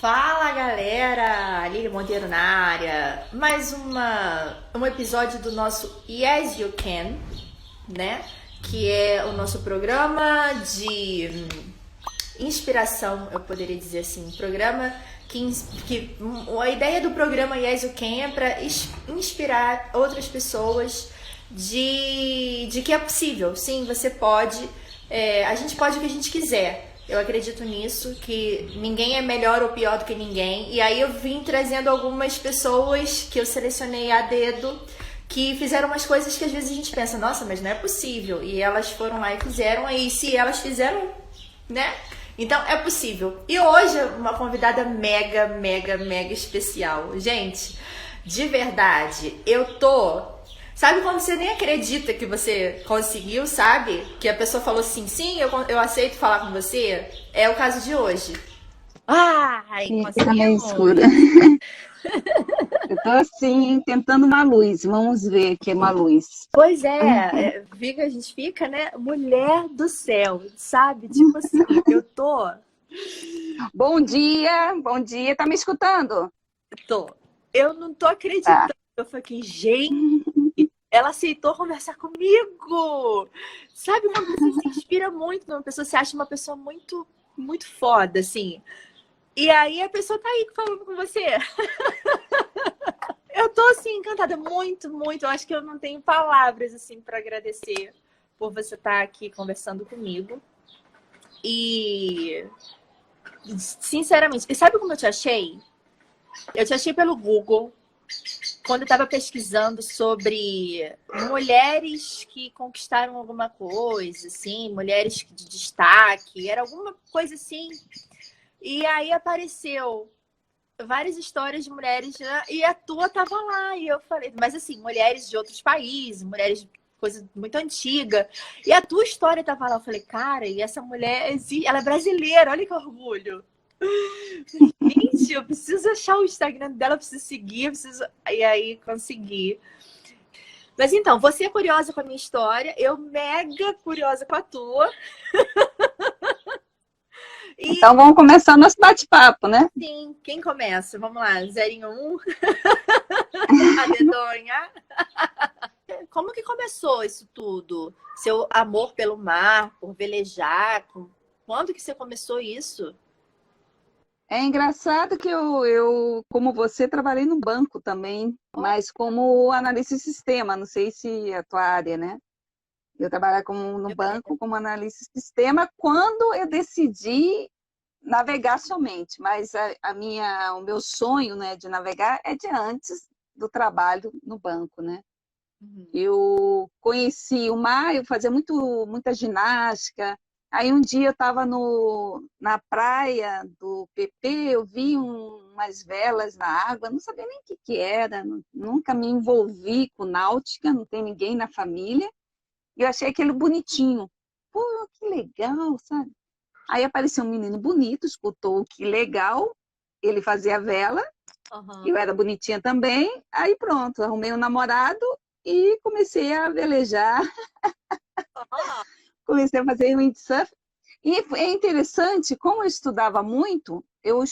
Fala galera, Lili Monteiro na área. Um episódio do nosso Yes You Can, né? Que é o nosso programa de inspiração, eu poderia dizer assim. Um programa a ideia do programa Yes You Can é para inspirar outras pessoas de que é possível. Sim, você pode. A gente pode o que a gente quiser. Eu acredito nisso, que ninguém é melhor ou pior do que ninguém. E aí eu vim trazendo algumas pessoas que eu selecionei a dedo, que fizeram umas coisas que às vezes a gente pensa, nossa, mas não é possível. E elas foram lá e fizeram, aí se elas fizeram, né? Então é possível. E hoje uma convidada mega, mega, mega especial. Gente, de verdade, Sabe quando você nem acredita que você conseguiu, sabe? Que a pessoa falou assim, sim, eu aceito falar com você? É o caso de hoje. Ai, E fica meio conseguimos! escura. Eu tô assim, tentando uma luz. Vamos ver aqui uma luz. Pois a gente fica, né? Mulher do céu, sabe? Tipo assim, eu tô. Bom dia, bom dia. Tá me escutando? Tô. Eu não tô Tá. acreditando. Eu falei, gente, ela aceitou conversar comigo. Sabe quando você se inspira muito numa pessoa, você acha uma pessoa muito, muito foda, assim. E aí a pessoa tá aí falando com você. Eu tô assim encantada, muito, muito. Eu acho que eu não tenho palavras assim para agradecer por você estar aqui conversando comigo. E sinceramente, e sabe como eu te achei? Eu te achei pelo Google, quando eu estava pesquisando sobre mulheres que conquistaram alguma coisa, assim, mulheres de destaque, era alguma coisa assim. E aí apareceu várias histórias de mulheres, né? E a tua tava lá. E eu falei, mas assim, mulheres de outros países, mulheres de coisa muito antiga. E a tua história tava lá. Eu falei, cara, e essa mulher, ela é brasileira, olha que orgulho. Gente, eu preciso achar o Instagram dela, eu preciso seguir, eu preciso. E aí consegui. Mas então, você é curiosa com a minha história, eu mega curiosa com a tua. E Então vamos começar nosso bate-papo, né? sim, quem começa? Vamos lá, 0 em 1. A dedonha. Como que começou isso tudo? Seu amor pelo mar, por velejar? Quando que você começou isso? É engraçado que como você, trabalhei no banco também, Oh, mas como analista de sistema, não sei se é a tua área, né? Eu trabalhava no meu banco Deus. como analista de sistema quando eu decidi navegar somente, mas o meu sonho, né, de navegar é de antes do trabalho no banco, né? Uhum. Eu conheci o mar, eu fazia muita ginástica. Aí um dia eu estava na praia do PP, eu vi umas velas na água, não sabia nem o que era, nunca me envolvi com náutica, não tem ninguém na família. E eu achei aquele bonitinho. Pô, que legal, sabe? Aí apareceu um menino bonito, escutou que legal, ele fazia vela, Uhum. eu era bonitinha também, aí pronto, arrumei um namorado e comecei a velejar, Ah, comecei a fazer windsurf. E é interessante, como eu estudava muito, eu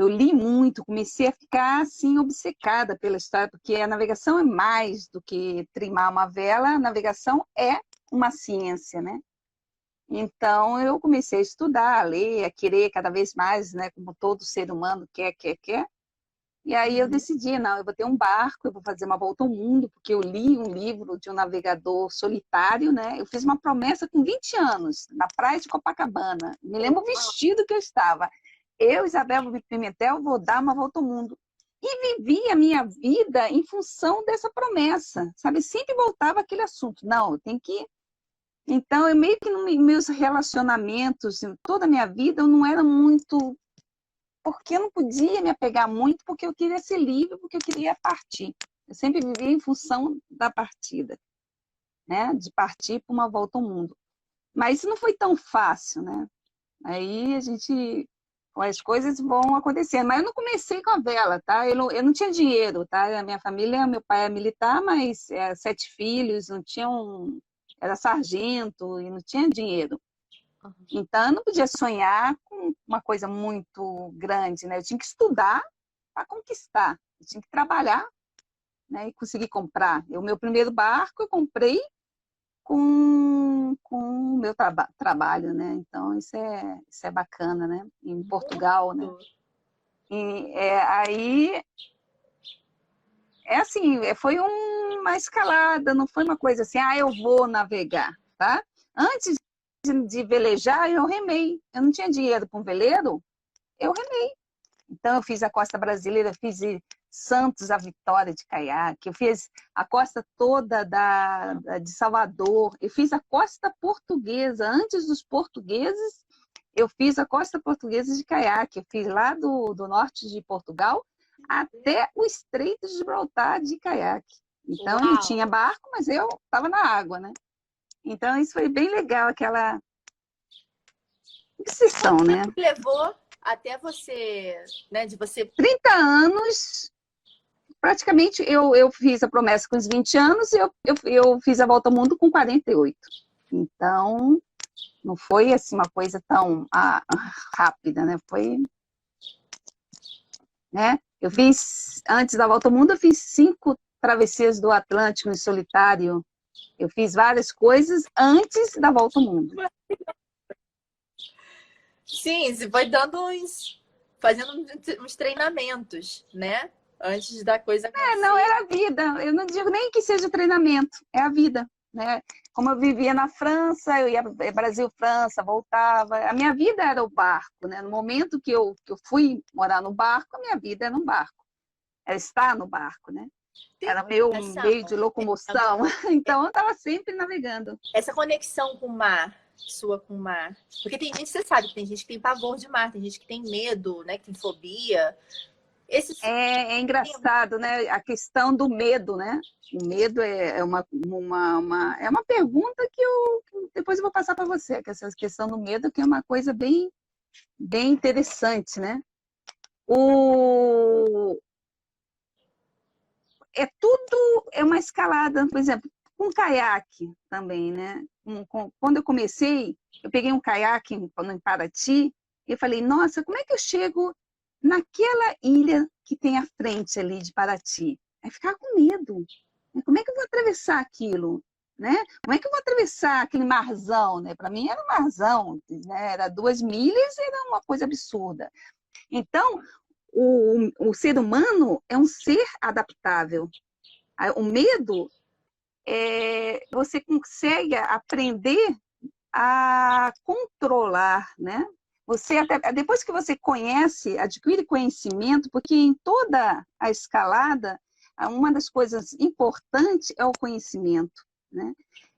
li muito, comecei a ficar assim obcecada pela história, porque a navegação é mais do que trimar uma vela, a navegação é uma ciência, né? Então, eu comecei a estudar, a ler, a querer cada vez mais, né? Como todo ser humano quer, quer, quer. E aí eu uhum. decidi, não, eu vou ter um barco, eu vou fazer uma volta ao mundo, porque eu li um livro de um navegador solitário, né? Eu fiz uma promessa com 20 anos, na praia de Copacabana. Me lembro o vestido que eu estava. Eu, Isabel Pimentel, vou dar uma volta ao mundo. E vivi a minha vida em função dessa promessa, sabe? Sempre voltava aquele assunto. Não, eu tenho que então, eu meio que nos meus relacionamentos, em toda a minha vida, eu não era muito. Porque eu não podia me apegar muito, porque eu queria ser livre, porque eu queria partir. Eu sempre vivia em função da partida, né? De partir para uma volta ao mundo. Mas isso não foi tão fácil, né? Aí as coisas vão acontecendo. Mas eu não comecei com a vela, tá? Eu não tinha dinheiro, tá? A minha família, meu pai é militar, mas 7 filhos, não tinham. Era sargento e não tinha dinheiro. Então, eu não podia sonhar com uma coisa muito grande, né? Eu tinha que estudar para conquistar. Eu tinha que trabalhar, né, e conseguir comprar. O meu primeiro barco eu comprei com o meu trabalho, né? Então, isso é bacana, né? Em Portugal, né? E, aí, é assim, foi uma escalada, não foi uma coisa assim, eu vou navegar, tá? Antes de velejar, eu remei. Eu não tinha dinheiro para um veleiro, eu remei. Então, eu fiz a costa brasileira, fiz Santos, a Vitória de caiaque, eu fiz a costa toda de Salvador, eu fiz a costa portuguesa. Antes dos portugueses, eu fiz a costa portuguesa de caiaque. Eu fiz lá do norte de Portugal até o Estreito de Gibraltar de caiaque. Então, eu não tinha barco, mas eu estava na água, né? Então, isso foi bem legal, aquela obsessão, né? O que levou até você, né, de você... 30 anos, praticamente, eu fiz a promessa com os 20 anos e eu fiz a volta ao mundo com 48. Então, não foi assim uma coisa tão rápida, né? Foi, né? Eu fiz, antes da volta ao mundo, eu fiz 5 travessias do Atlântico em solitário. Eu fiz várias coisas antes da volta ao mundo. Sim, você foi fazendo uns treinamentos, né? Antes da coisa acontecer. Não, era a vida. Eu não digo nem que seja treinamento, é a vida, né? Como eu vivia na França, eu ia Brasil-França, voltava. A minha vida era o barco, né? No momento que eu fui morar no barco, a minha vida era no barco. Era estar no barco, né? Era meu meio de locomoção. Então, eu estava sempre navegando. Essa conexão com o mar, sua com o mar. Porque tem gente, você sabe, tem gente que tem pavor de mar, tem gente que tem medo, né? Que tem fobia. É engraçado, né? A questão do medo, né? O medo é uma pergunta que depois eu vou passar para você, que essa questão do medo, que é uma coisa bem, bem interessante, né? Tudo é uma escalada, por exemplo, com caiaque também, né? Quando eu comecei, eu peguei um caiaque em Paraty e eu falei, nossa, como é que eu chego naquela ilha que tem à frente ali de Paraty? Aí ficava com medo. Como é que eu vou atravessar aquilo? Né? Como é que eu vou atravessar aquele marzão? Né? Para mim era um marzão, né? Era 2 milhas, era uma coisa absurda. Então, o ser humano é um ser adaptável. O medo, você consegue aprender a controlar, né? Você até, depois que você conhece, adquire conhecimento, porque em toda a escalada, uma das coisas importantes é o conhecimento, né?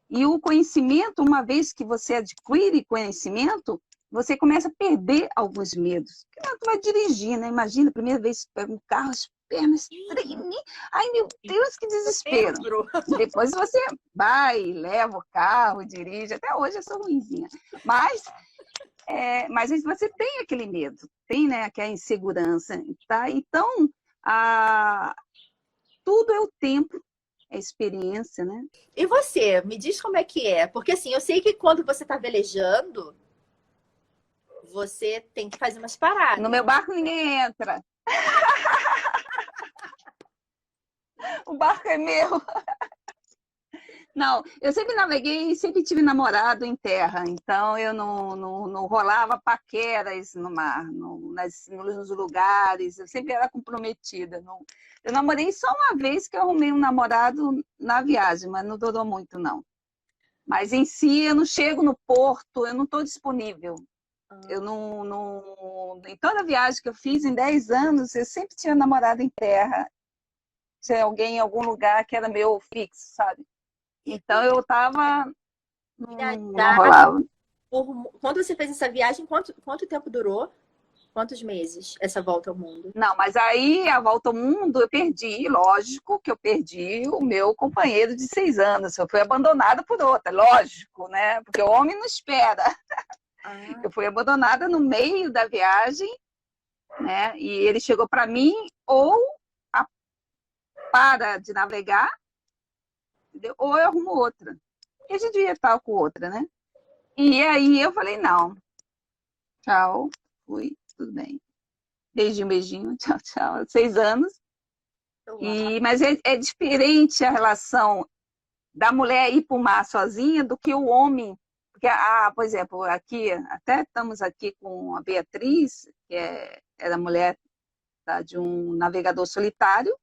E o conhecimento, uma vez que você adquire conhecimento, você começa a perder alguns medos. Porque tu vai dirigir, né? Imagina, a primeira vez que pega um carro, as pernas tremem. Ai, meu Deus, que desespero. Depois você vai, leva o carro, dirige. Até hoje eu sou ruinzinha. Mas você tem aquele medo, tem, né, aquela insegurança. Tá? Então, tudo é o tempo, é experiência, né? E você, me diz como é que é. Porque assim, eu sei que quando você tá velejando, você tem que fazer umas paradas. No meu barco ninguém entra. O barco é meu. Não, eu sempre naveguei e sempre tive namorado em terra, então eu não rolava paqueras no mar, nos lugares, eu sempre era comprometida. Eu namorei só uma vez que eu arrumei um namorado na viagem, mas não durou muito, não. Mas em si, eu não chego no porto, eu não estou disponível. Eu em toda viagem que eu fiz, em 10 anos, eu sempre tinha namorado em terra. Tinha alguém em algum lugar que era meu fixo, sabe? Então eu tava. Não rolava. Quando você fez essa viagem, quanto tempo durou? Quantos meses essa volta ao mundo? Não, mas aí a volta ao mundo eu perdi, lógico que eu perdi o meu companheiro de 6 anos. Eu fui abandonada por outra, lógico, né? Porque o homem não espera. Eu fui abandonada no meio da viagem, né? E ele chegou para mim, ou para de navegar, entendeu? Ou eu arrumo outra. E a gente ia estar com outra, né? E aí eu falei, não, tchau, fui, tudo bem. Beijinho, beijinho, tchau, tchau. 6 anos. Uau. Mas é diferente a relação da mulher ir para o mar sozinha do que o homem. Porque, por exemplo, aqui, até estamos aqui com a Beatriz, que é a mulher, tá, de um navegador solitário,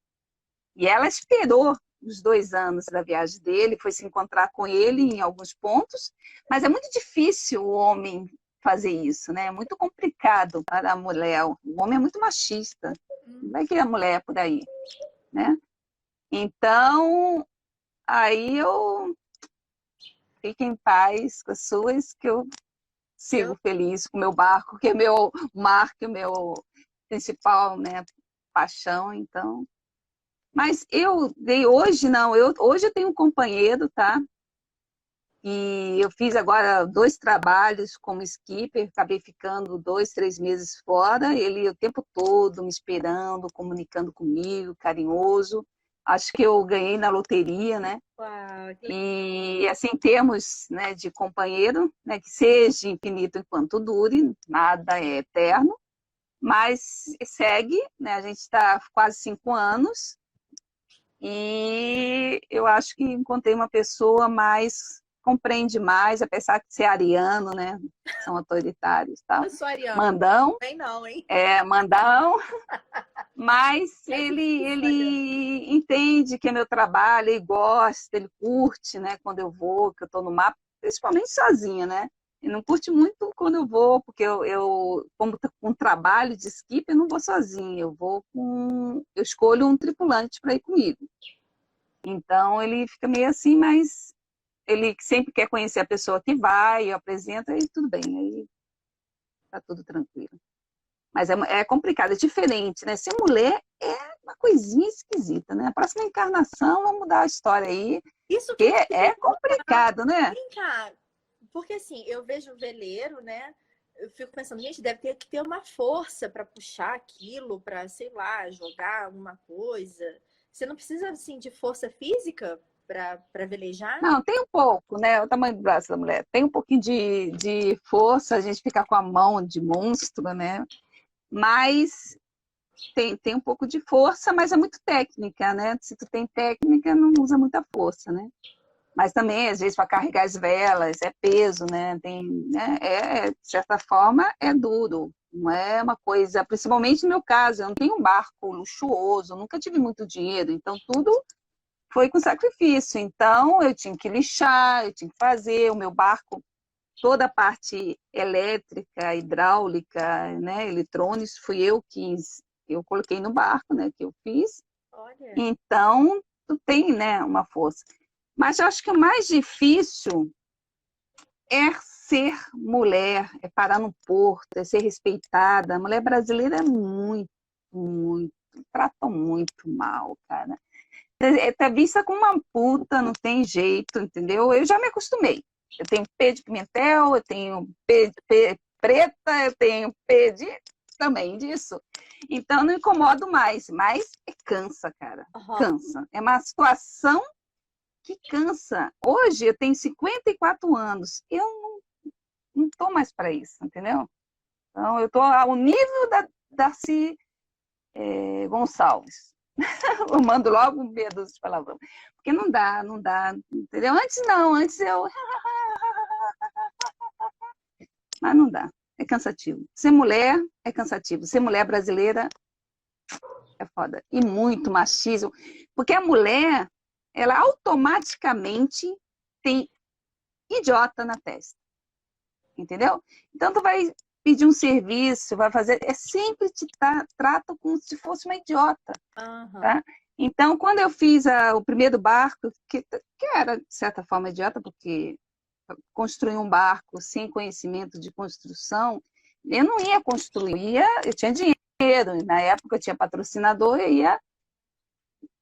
e ela esperou os 2 anos da viagem dele, foi se encontrar com ele em alguns pontos, mas é muito difícil o homem fazer isso, né? É muito complicado para a mulher. O homem é muito machista. Não vai que a mulher é por aí, né? Então, aí eu fico em paz com as suas, que eu Eu, sigo feliz com o meu barco, que é meu mar, que é o meu principal, né, paixão, então. Mas eu dei hoje, não, hoje eu tenho um companheiro, tá? E eu fiz agora 2 trabalhos como skipper, acabei ficando 2, 3 meses fora, ele o tempo todo me esperando, comunicando comigo, carinhoso. Acho que eu ganhei na loteria, né? uau, que legal. E assim, em termos, né, de companheiro, né, que seja infinito enquanto dure, nada é eterno, mas segue, né? A gente está quase 5 anos e eu acho que encontrei uma pessoa mais compreende mais, apesar de ser ariano, né? São autoritários, tal. Eu sou ariana, Mandão, bem não, hein? mandão, mas É difícil, ariana. ele entende que é meu trabalho, ele gosta, ele curte, né, quando eu vou, que eu estou no mar, principalmente sozinha, né? Ele não curte muito quando eu vou, porque como com trabalho de skip, eu não vou sozinha, eu escolho um tripulante para ir comigo. Então ele fica meio assim, mas ele sempre quer conhecer a pessoa que vai, eu apresento, e tudo bem, aí tá tudo tranquilo. Mas é complicado, é diferente, né? Ser mulher é uma coisinha esquisita, né? A próxima encarnação, vamos mudar a história aí, Isso que eu porque ia te é perguntar. complicado, né? Vem cá, porque assim, eu vejo o veleiro, né? Eu fico pensando, gente, deve ter que ter uma força para puxar aquilo, para, sei lá, jogar alguma coisa. Você não precisa, assim, de força física para velejar? Não, tem um pouco, né? O tamanho do braço da mulher. Tem um pouquinho de força, a gente fica com a mão de monstro, né? Mas tem um pouco de força, mas é muito técnica, né? Se tu tem técnica, não usa muita força, né? Mas também, às vezes, para carregar as velas, é peso, né? De certa forma, é duro. Não é uma coisa, principalmente no meu caso, eu não tenho um barco luxuoso, eu nunca tive muito dinheiro, então tudo foi com sacrifício. Então, eu tinha que lixar, eu tinha que fazer o meu barco, toda a parte elétrica, hidráulica, né, eletrônicos, eu coloquei no barco, né, que eu fiz. Olha. Então, tu tem, né, uma força. Mas eu acho que o mais difícil é ser mulher, é parar no porto, é ser respeitada. A mulher brasileira é muito, muito, tratam muito mal, cara. Tá vista como uma puta, não tem jeito, entendeu? Eu já me acostumei. Eu tenho P de pimentel, eu tenho P preta, eu tenho P de também disso. Então não incomodo mais, mas cansa, cara. Uhum. Cansa. É uma situação que cansa. Hoje eu tenho 54 anos. Eu não tô mais para isso, entendeu? Então eu tô ao nível da Darcy Gonçalves. Eu mando logo um medo de palavrão. Porque não dá, não dá, entendeu? Antes não, antes eu. Mas não dá. É cansativo. Ser mulher é cansativo. Ser mulher brasileira é foda. E muito machismo. Porque a mulher, ela automaticamente tem idiota na testa. Entendeu? Então tu vai pedir um serviço, vai fazer. É sempre trato como se fosse uma idiota. Uhum. Tá? Então, quando eu fiz o primeiro barco, que era, de certa forma, idiota, porque construir um barco sem conhecimento de construção, eu não ia construir, eu tinha dinheiro, na época eu tinha patrocinador, eu ia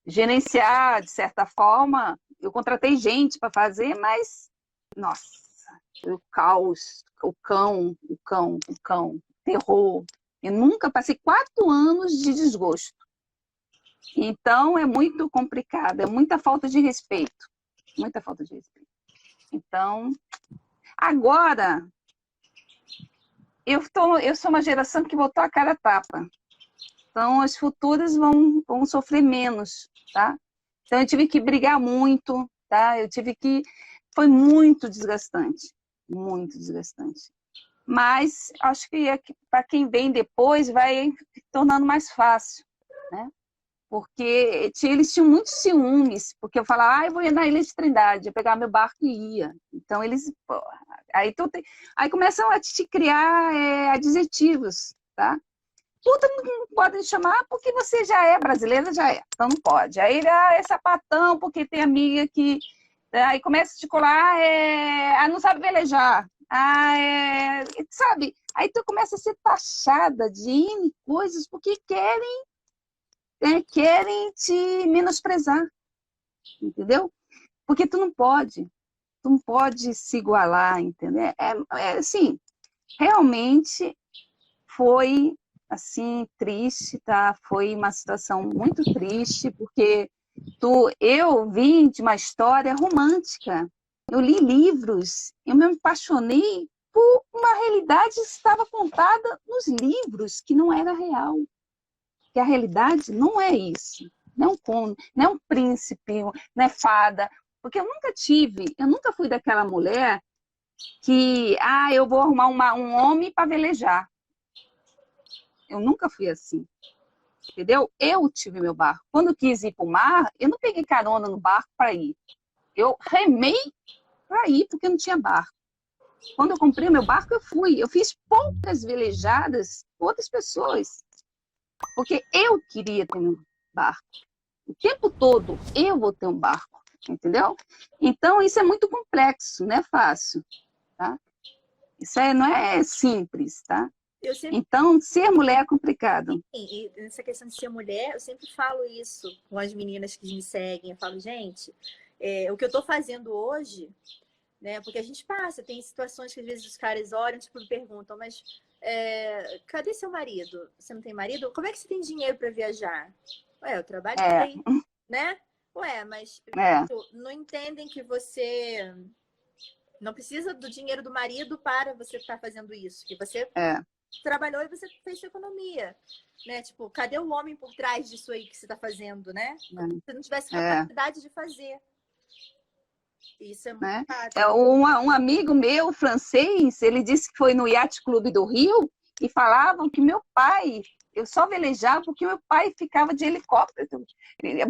gerenciar, de certa forma, eu contratei gente para fazer, mas, nossa, o caos, o cão, terror. Eu nunca passei 4 anos de desgosto. Então, é muito complicado, é muita falta de respeito. Muita falta de respeito. Então, Agora, eu sou uma geração que botou a cara a tapa. Então, as futuras vão sofrer menos, tá? Então, eu tive que brigar muito, tá? Foi muito desgastante. Muito desgastante. Mas acho que para quem vem depois vai tornando mais fácil, né? Porque eles tinham muitos ciúmes, porque eu falava, eu vou ir na Ilha de Trindade, eu pegava meu barco e ia. Então eles, pô, aí começam a te criar adjetivos, tá? Puta não pode chamar porque você já é brasileira, já é, então não pode. Aí é sapatão porque tem amiga que, aí começa a te colar, não sabe velejar. Sabe? Aí tu começa a ser taxada de N coisas porque querem te menosprezar, entendeu? Porque tu não pode se igualar, entendeu? Assim, realmente foi assim triste, tá? Foi uma situação muito triste porque eu vim de uma história romântica. Eu li livros, eu me apaixonei por uma realidade que estava contada nos livros, que não era real. Que a realidade não é isso. Não é um príncipe, não é fada. Porque eu nunca fui daquela mulher que, eu vou arrumar um homem para velejar. Eu nunca fui assim. Entendeu? Eu tive meu barco. Quando eu quis ir para o mar, eu não peguei carona no barco para ir. Eu remei para ir, porque não tinha barco. Quando eu comprei meu barco, eu fui. Eu fiz poucas velejadas com outras pessoas. Porque eu queria ter um barco. O tempo todo eu vou ter um barco, entendeu? Então, isso é muito complexo, não é fácil, tá? Isso não é simples, tá? Então, ser mulher é complicado. E nessa questão de ser mulher, eu sempre falo isso com as meninas que me seguem. Eu falo, gente, o que eu tô fazendo hoje, né? Porque a gente passa, tem situações que às vezes os caras olham, tipo, me perguntam, mas cadê seu marido? Você não tem marido? Como é que você tem dinheiro para viajar? Eu trabalho bem, né? Mas não entendem que você não precisa do dinheiro do marido para você estar fazendo isso, que você trabalhou e você fez sua economia, né? Tipo, cadê o homem por trás disso aí que você está fazendo, né? Se você não tivesse capacidade de fazer. Isso é muito um amigo meu, francês, ele disse que foi no Yacht Clube do Rio e falavam que meu pai, eu só velejava porque meu pai ficava de helicóptero,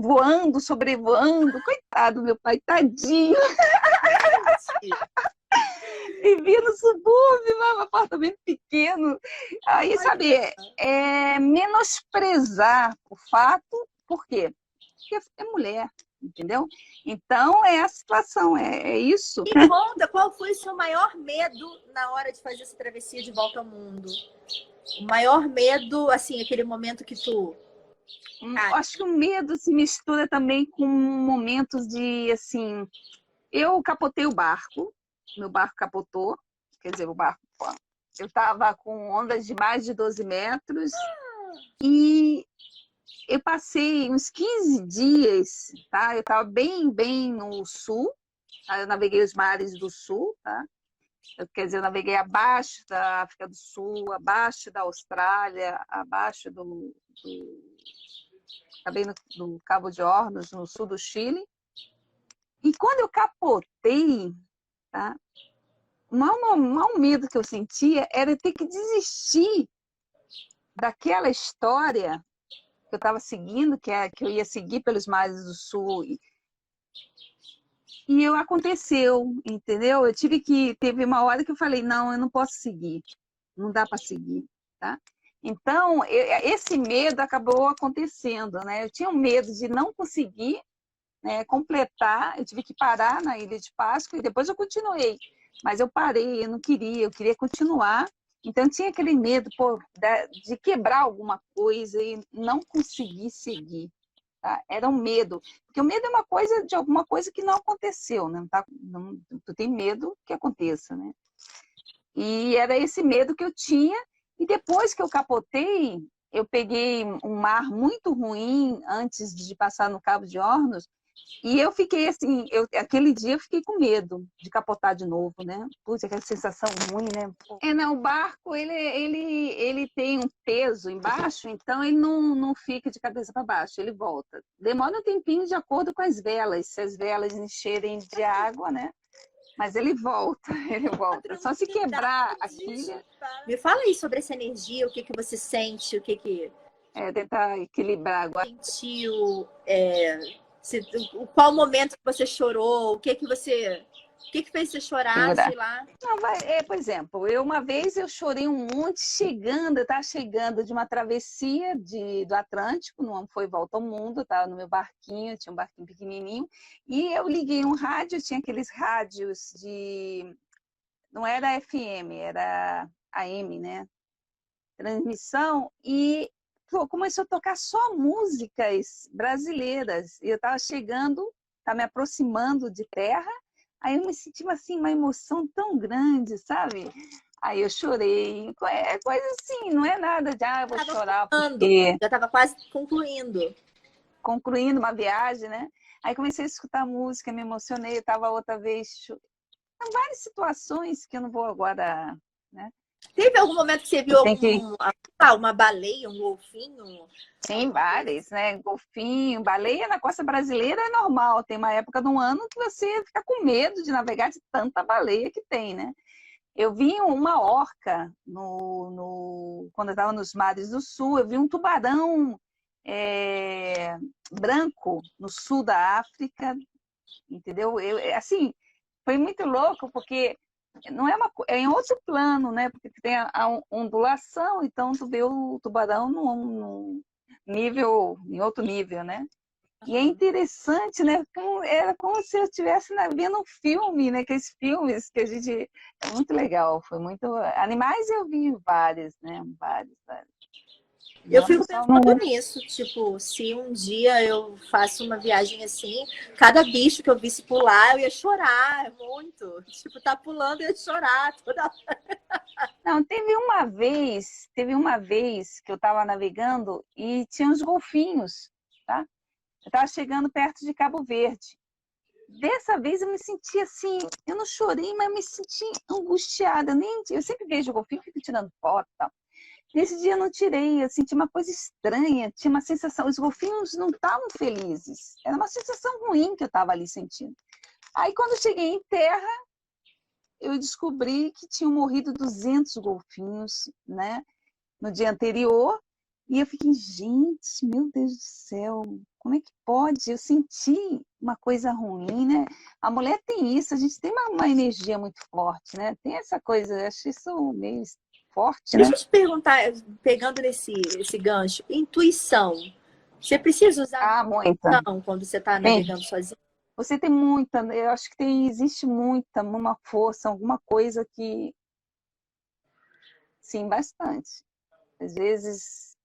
voando, sobrevoando. Coitado, meu pai, tadinho. Vivia no subúrbio, um apartamento pequeno. Aí, sabe, menosprezar o fato, por quê? Porque é mulher, entendeu? Então, é a situação, é isso. E conta, qual foi o seu maior medo na hora de fazer essa travessia de volta ao mundo? O maior medo, assim, aquele momento que tu... Acho que o medo se mistura também com momentos de, assim... Eu capotei o barco, meu barco capotou, quer dizer, o barco... Eu estava com ondas de mais de 12 metros e eu passei uns 15 dias, tá? Eu estava bem no sul, tá? Eu naveguei os mares do sul, tá? Quer dizer, eu naveguei abaixo da África do Sul, abaixo da Austrália, abaixo acabei no Cabo de Hornos, no sul do Chile. E quando eu capotei, tá? O maior medo que eu sentia era ter que desistir daquela história que eu estava seguindo, que eu ia seguir pelos mares do sul. E aconteceu, entendeu? Teve uma hora que eu falei, não, eu não posso seguir, não dá para seguir, tá? Então, esse medo acabou acontecendo, né? Eu tinha um medo de não conseguir, né, completar, eu tive que parar na Ilha de Páscoa e depois eu continuei. Mas eu parei, eu queria continuar. Então, eu tinha aquele medo de quebrar alguma coisa e não conseguir seguir. Tá? Era um medo. Porque o medo é uma coisa de alguma coisa que não aconteceu. Né? Tu tem medo que aconteça. Né? E era esse medo que eu tinha. E depois que eu capotei, eu peguei um mar muito ruim antes de passar no Cabo de Hornos. E eu fiquei assim, aquele dia eu fiquei com medo de capotar de novo, né? Putz, aquela sensação ruim, né? Não, o barco, ele tem um peso embaixo, então ele não fica de cabeça para baixo, ele volta. Demora um tempinho de acordo com as velas, se as velas encherem de água, né? Mas ele volta, ele volta. Só se quebrar a quilha. Me fala aí sobre essa energia, o que você sente, o que tentar equilibrar agora. sentiu, qual momento que você chorou, o que fez você chorar, sei lá. Não, por exemplo, uma vez eu chorei um monte eu estava chegando de uma travessia do Atlântico, não foi volta ao mundo, eu estava no meu barquinho, tinha um barquinho pequenininho, e eu liguei um rádio, tinha aqueles rádios não era FM, era AM, né? Transmissão, e começou a tocar só músicas brasileiras. E eu estava chegando, estava me aproximando de terra, aí eu me senti assim, uma emoção tão grande, sabe? Aí eu chorei. É coisa assim, não é nada de, eu vou chorar porque... Já estava quase concluindo uma viagem, né? Aí comecei a escutar música, me emocionei, eu estava outra vez... São várias situações que eu não vou agora, né? Teve algum momento que você viu uma baleia, um golfinho? Sim, várias, né? Golfinho, baleia na costa brasileira é normal. Tem uma época do ano que você fica com medo de navegar de tanta baleia que tem, né? Eu vi uma orca quando eu estava nos mares do sul, eu vi um tubarão branco no sul da África, entendeu? Assim, foi muito louco, porque não é em outro plano, né? Porque tem a ondulação, então tu vê o tubarão em outro nível, né? E é interessante, né? Era como se eu estivesse vendo um filme, né? Aqueles filmes que a gente... É muito legal, foi muito... Animais eu vi vários, né? Vários. Eu fico pensando nisso, tipo, se um dia eu faço uma viagem assim, cada bicho que eu visse pular, eu ia chorar muito. Tipo, tá pulando, eu ia chorar toda Não, teve uma vez que eu estava navegando e tinha uns golfinhos, tá? Eu estava chegando perto de Cabo Verde. Dessa vez eu me senti assim, eu não chorei, mas me senti angustiada. Eu sempre vejo o golfinho, fico tirando foto e tal. Nesse dia eu não tirei, eu senti uma coisa estranha, tinha uma sensação, os golfinhos não estavam felizes, era uma sensação ruim que eu estava ali sentindo. Aí quando eu cheguei em terra, eu descobri que tinham morrido 200 golfinhos, né, no dia anterior, e eu fiquei, gente, meu Deus do céu, como é que pode? Eu senti uma coisa ruim, né? A mulher tem isso, a gente tem uma energia muito forte, né? Tem essa coisa, eu acho isso meio forte, né? Deixa eu te perguntar, pegando esse gancho, intuição. Você precisa usar muita quando você está navegando sozinho? Você tem muita, eu acho que existe uma força, alguma coisa que... Sim, bastante. Às vezes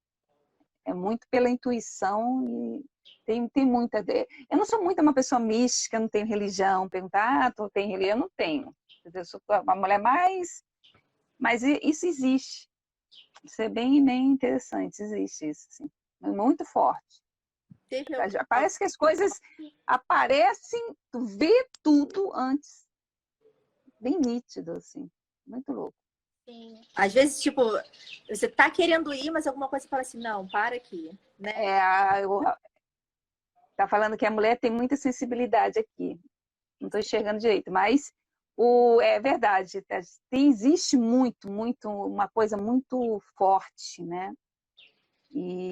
é muito pela intuição e tem muita... Eu não sou muito uma pessoa mística, não tenho religião. Perguntar, tu tem religião? Eu não tenho. Eu sou uma mulher mais... Mas isso existe. Isso é bem interessante, existe isso, assim. É muito forte. Parece que as coisas aparecem, tu vê tudo antes. Bem nítido, assim. Muito louco. Sim. Às vezes, tipo, você tá querendo ir, mas alguma coisa fala assim, não, para aqui, né? Tá falando que a mulher tem muita sensibilidade aqui. Não estou enxergando direito, mas é verdade. Existe muito, uma coisa muito forte, né?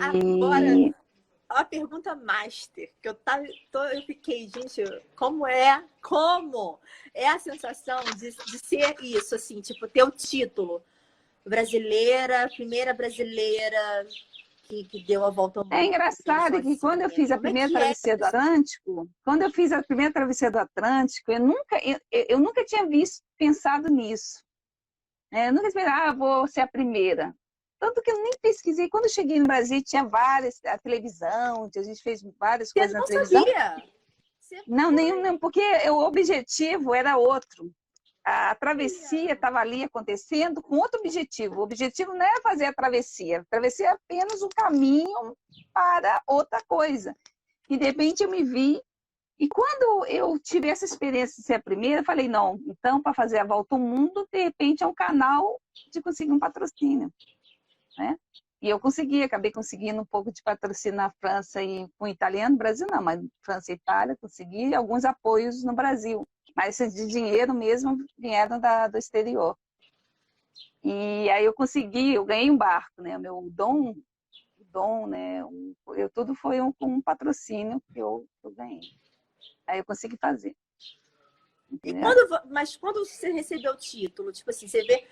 Agora, a pergunta master, que eu fiquei, gente, como é a sensação de ser isso, assim, tipo, ter o título brasileira, primeira brasileira que deu a volta ao mundo. É engraçado que quando eu fiz a primeira travessia do Atlântico, eu nunca tinha pensado nisso. Eu nunca pensei, vou ser a primeira. Tanto que eu nem pesquisei. Quando eu cheguei no Brasil, tinha a televisão, a gente fez várias coisas na televisão. Sabia? Não, nenhum, porque o objetivo era outro. A travessia estava ali acontecendo com outro objetivo. O objetivo não era fazer a travessia é apenas um caminho para outra coisa. E de repente eu me vi E quando eu tive essa experiência de ser a primeira, eu falei, não, então, para fazer a volta ao mundo, de repente é um canal de conseguir um patrocínio, né? E eu consegui, acabei conseguindo um pouco de patrocínio na França e com italiano, Brasil não, mas França e Itália, consegui alguns apoios no Brasil. Mas esses de dinheiro mesmo vieram do exterior. E aí eu consegui, eu ganhei um barco, né? O meu dom, né? Tudo foi com um patrocínio que eu ganhei. Aí eu consegui fazer. E Entendeu? mas quando você recebeu o título, tipo assim, você vê.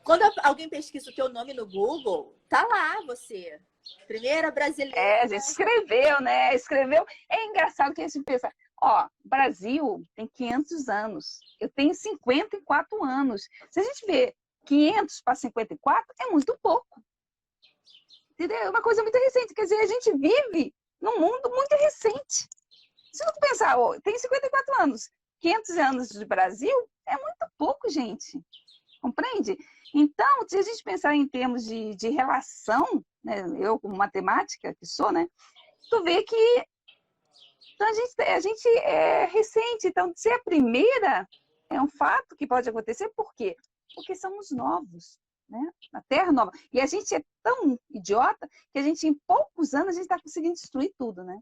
Quando alguém pesquisa o teu nome no Google, tá lá você. Primeira brasileira. A gente escreveu, né? Escreveu. É engraçado que a gente pensa, ó, Brasil tem 500 anos. Eu tenho 54 anos. Se a gente vê 500 para 54, é muito pouco. Entendeu? É uma coisa muito recente. Quer dizer, a gente vive num mundo muito recente. Se eu pensar, ó, tem 54 anos, 500 anos de Brasil, é muito pouco, gente. Compreende? Então, se a gente pensar em termos de relação, né, eu como matemática que sou, né, tu vê que então, a gente é recente, então ser a primeira é um fato que pode acontecer, por quê? Porque somos novos, né? Na Terra nova. E a gente é tão idiota que a gente, em poucos anos, a gente está conseguindo destruir tudo, né?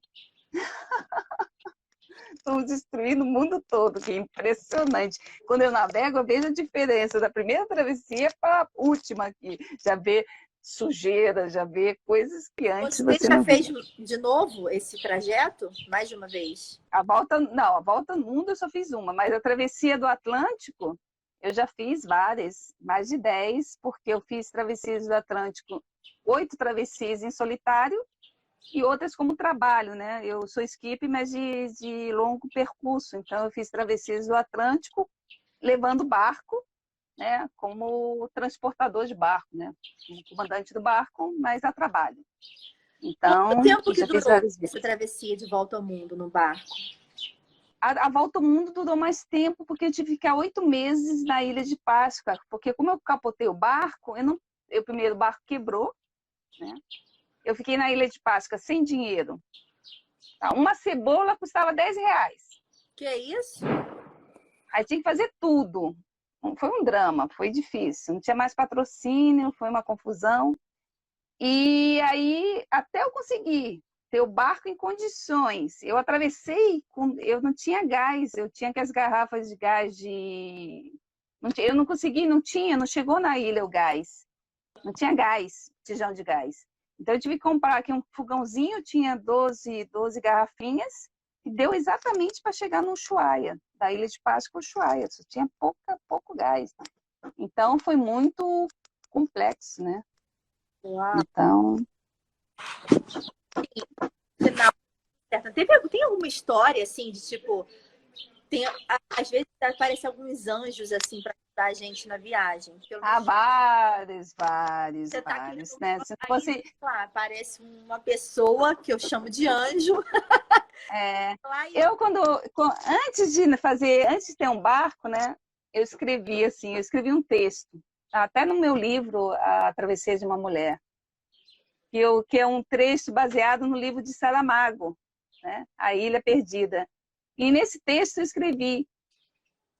Estamos destruindo o mundo todo, que é impressionante. Quando eu navego, eu vejo a diferença da primeira travessia para a última aqui. Já vê sujeira, já vê coisas que antes você já não fez via. de novo esse trajeto? Mais de uma vez? A volta no mundo eu só fiz uma, mas a travessia do Atlântico eu já fiz várias, mais de 10, porque eu fiz travessias do Atlântico, 8 travessias em solitário e outras como trabalho, né? Eu sou skip, mas de longo percurso, então eu fiz travessias do Atlântico levando barco, né? Como transportador de barco, né? Como comandante do barco, mas a trabalho. Então, quanto tempo que já fiz durou várias essa vezes. travessia de volta ao mundo no barco? A volta ao mundo durou mais tempo, porque eu tive que ficar 8 meses na Ilha de Páscoa, porque como eu capotei o barco, o primeiro barco quebrou, né? Eu fiquei na Ilha de Páscoa sem dinheiro. Uma cebola custava R$10. Que é isso? Aí tinha que fazer tudo. Foi um drama, foi difícil. Não tinha mais patrocínio, foi uma confusão. E aí, até eu conseguir ter o barco em condições, eu atravessei, eu não tinha gás, eu tinha que as garrafas de gás eu não consegui, não chegou na ilha o gás. Não tinha gás, tijão de gás. Então eu tive que comprar aqui um fogãozinho, tinha 12 garrafinhas, e deu exatamente para chegar no Ushuaia, da Ilha de Páscoa ao Ushuaia, só tinha pouco gás. Então foi muito complexo, né? Uau. Então, Final, certo. Tem alguma história assim de tipo. Às vezes aparecem alguns anjos assim para ajudar a gente na viagem. vários, Você tá aqui vários, no né? Se aí, fosse, lá, aparece uma pessoa que eu chamo de anjo. Lá e antes de ter um barco, né? Eu escrevi um texto, até no meu livro, A Travessia de uma Mulher, que é um trecho baseado no livro de Saramago, né? A Ilha Perdida. E nesse texto eu escrevi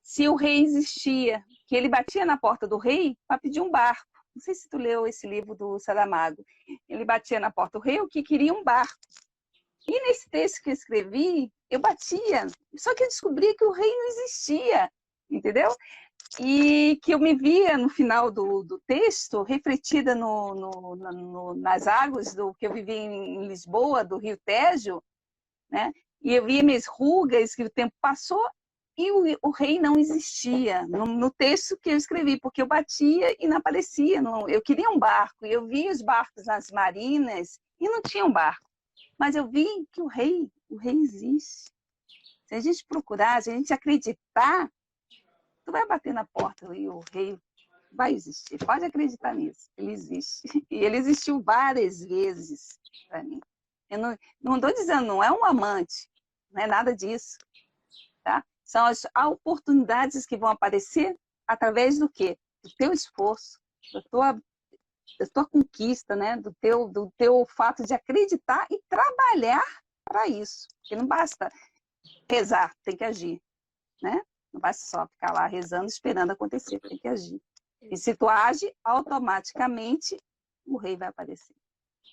se o rei existia, que ele batia na porta do rei para pedir um barco. Não sei se tu leu esse livro do Saramago. Ele batia na porta do rei o que queria um barco. E nesse texto que eu escrevi, eu batia, só que eu descobri que o rei não existia, entendeu? E que eu me via no final do texto, refletida nas águas do que eu vivi em Lisboa, do Rio Tejo, né? E eu via minhas rugas, que o tempo passou, e o rei não existia no texto que eu escrevi, porque eu batia e não aparecia. Eu queria um barco, e eu via os barcos nas marinas, e não tinha um barco. Mas eu vi que o rei existe. Se a gente procurar, se a gente acreditar, tu vai bater na porta e o rei vai existir. Pode acreditar nisso, ele existe. E ele existiu várias vezes para mim. Eu não estou dizendo, não é um amante, não é nada disso. Tá? São as oportunidades que vão aparecer através do quê? Do teu esforço, da tua conquista, né? do teu fato de acreditar e trabalhar para isso. Porque não basta rezar, tem que agir, né? Não vai só ficar lá rezando, esperando acontecer, tem que agir. E se tu age, automaticamente o rei vai aparecer.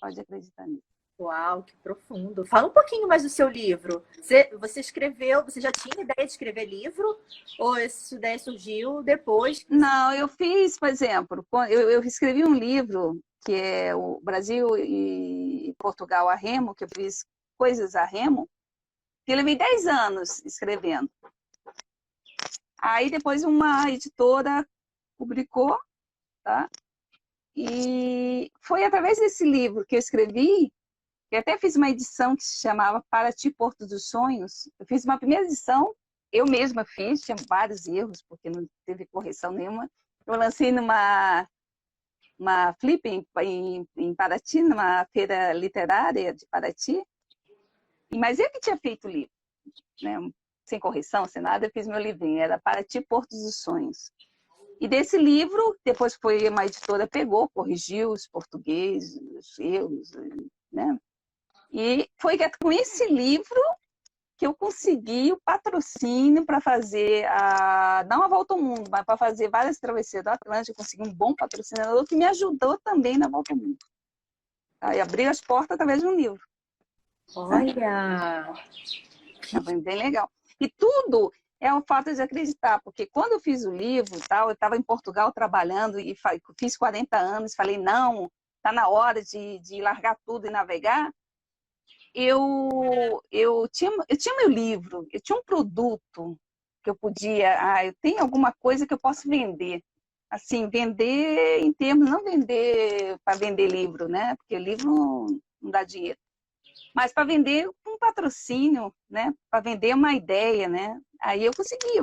Pode acreditar nisso. Uau, que profundo. Fala um pouquinho mais do seu livro. Você escreveu, você já tinha ideia de escrever livro? Ou essa ideia surgiu depois? Não, eu fiz, por exemplo, eu escrevi um livro que é o Brasil e Portugal a Remo, que eu fiz coisas a Remo, que eu levei 10 anos escrevendo. Aí depois uma editora publicou, tá? E foi através desse livro que eu escrevi, que eu até fiz uma edição que se chamava Para Ti, Porto dos Sonhos. Eu fiz uma primeira edição, eu mesma fiz, tinha vários erros, porque não teve correção nenhuma. Eu lancei numa flip em Paraty, numa feira literária de Paraty, mas eu que tinha feito o livro, né? Sem correção, sem nada, eu fiz meu livrinho, era Para Ti, Porto dos Sonhos. E desse livro, depois foi uma editora, pegou, corrigiu os portugueses, os erros, né? E foi com esse livro que eu consegui o patrocínio para fazer, não a Volta ao Mundo, mas para fazer várias travessias do Atlântico. Eu consegui um bom patrocinador que me ajudou também na Volta ao Mundo. E abriu as portas através de um livro. Olha! Foi bem legal. E tudo é o fato de acreditar, porque quando eu fiz o livro, eu estava em Portugal trabalhando e fiz 40 anos, falei, não, está na hora de largar tudo e navegar. Eu tinha meu livro, eu tinha um produto que eu podia, eu tenho alguma coisa que eu posso vender. Assim, vender em termos, não vender para vender livro, né? Porque livro não dá dinheiro. Mas para vender um patrocínio, né? Para vender uma ideia, né? Aí eu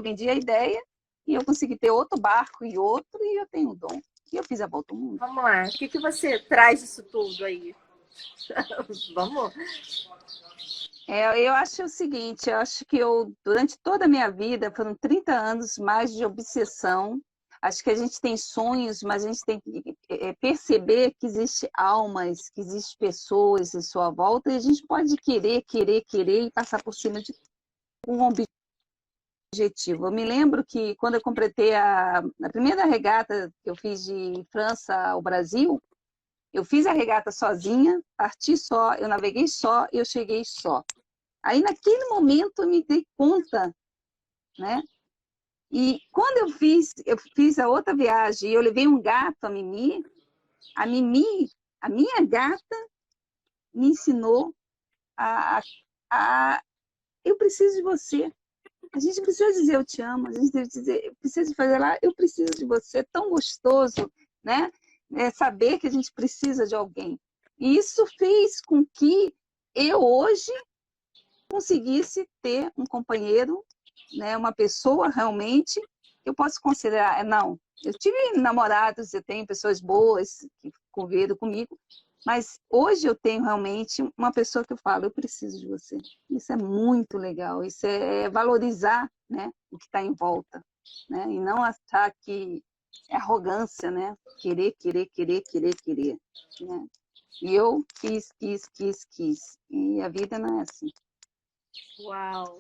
vendi a ideia e eu consegui ter outro barco e outro, e eu tenho o dom. E eu fiz a Volta ao Mundo. Vamos lá, o que você traz disso tudo aí? Vamos? Eu acho o seguinte, eu acho que durante toda a minha vida, foram 30 anos mais de obsessão. Acho que a gente tem sonhos, mas a gente tem que perceber que existe almas, que existem pessoas em sua volta, e a gente pode querer e passar por cima de um objetivo. Eu me lembro que quando eu completei a primeira regata que eu fiz de França ao Brasil, eu fiz a regata sozinha, parti só, eu naveguei só e eu cheguei só. Aí, naquele momento, eu me dei conta, né? E quando eu fiz a outra viagem e eu levei um gato, a Mimi, a minha gata, me ensinou eu preciso de você. A gente precisa dizer eu te amo, a gente deve dizer, eu preciso fazer lá, eu preciso de você. É tão gostoso, né? Saber que a gente precisa de alguém. E isso fez com que eu hoje conseguisse ter um companheiro, né, uma pessoa realmente que eu posso considerar, não, eu tive namorados, eu tenho pessoas boas que conviveram comigo, mas hoje eu tenho realmente uma pessoa que eu falo, eu preciso de você. Isso é muito legal, isso é valorizar, né, o que está em volta, né, e não achar que é arrogância, né, querer, né, e eu quis, e a vida não é assim. Uau!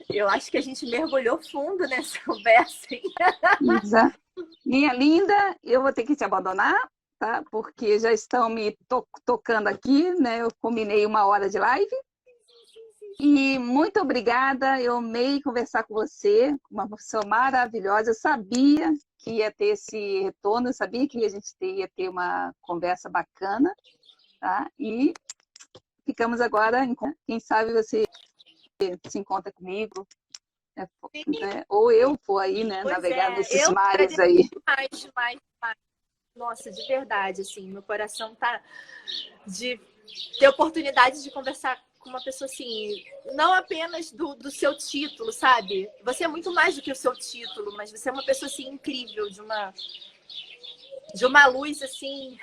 Eu acho que a gente mergulhou fundo nessa conversa, hein? Exato. Minha linda, eu vou ter que te abandonar, tá? Porque já estão me tocando aqui, né? Eu combinei 1 hora de live. E muito obrigada, eu amei conversar com você, uma pessoa maravilhosa. Eu sabia que ia ter esse retorno, eu sabia que a gente ia ter uma conversa bacana, tá? E ficamos agora, quem sabe você se encontra comigo, né? Ou eu for aí, né, navegar nesses mares aí. Mais. Nossa, de verdade, assim, meu coração tá de ter oportunidade de conversar com uma pessoa assim, não apenas do seu título, sabe? Você é muito mais do que o seu título, mas você é uma pessoa assim incrível, de uma luz assim.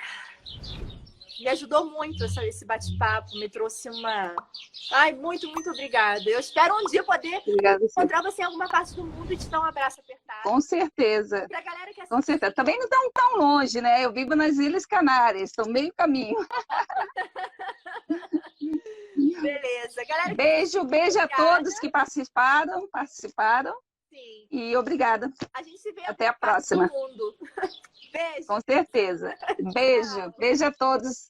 Me ajudou muito esse bate-papo, me trouxe uma... Ai, muito obrigada. Eu espero um dia poder encontrar você em alguma parte do mundo e te dar um abraço apertado. Com certeza. Pra galera que Com certeza. Também não estão tão longe, né? Eu vivo nas Ilhas Canárias, estou meio caminho. Beleza. beleza. Galera, Beijo a obrigada. todos que participaram. Sim. E obrigada. A gente se vê Até a próxima. do mundo. Beijo. Com certeza. Beijo a todos.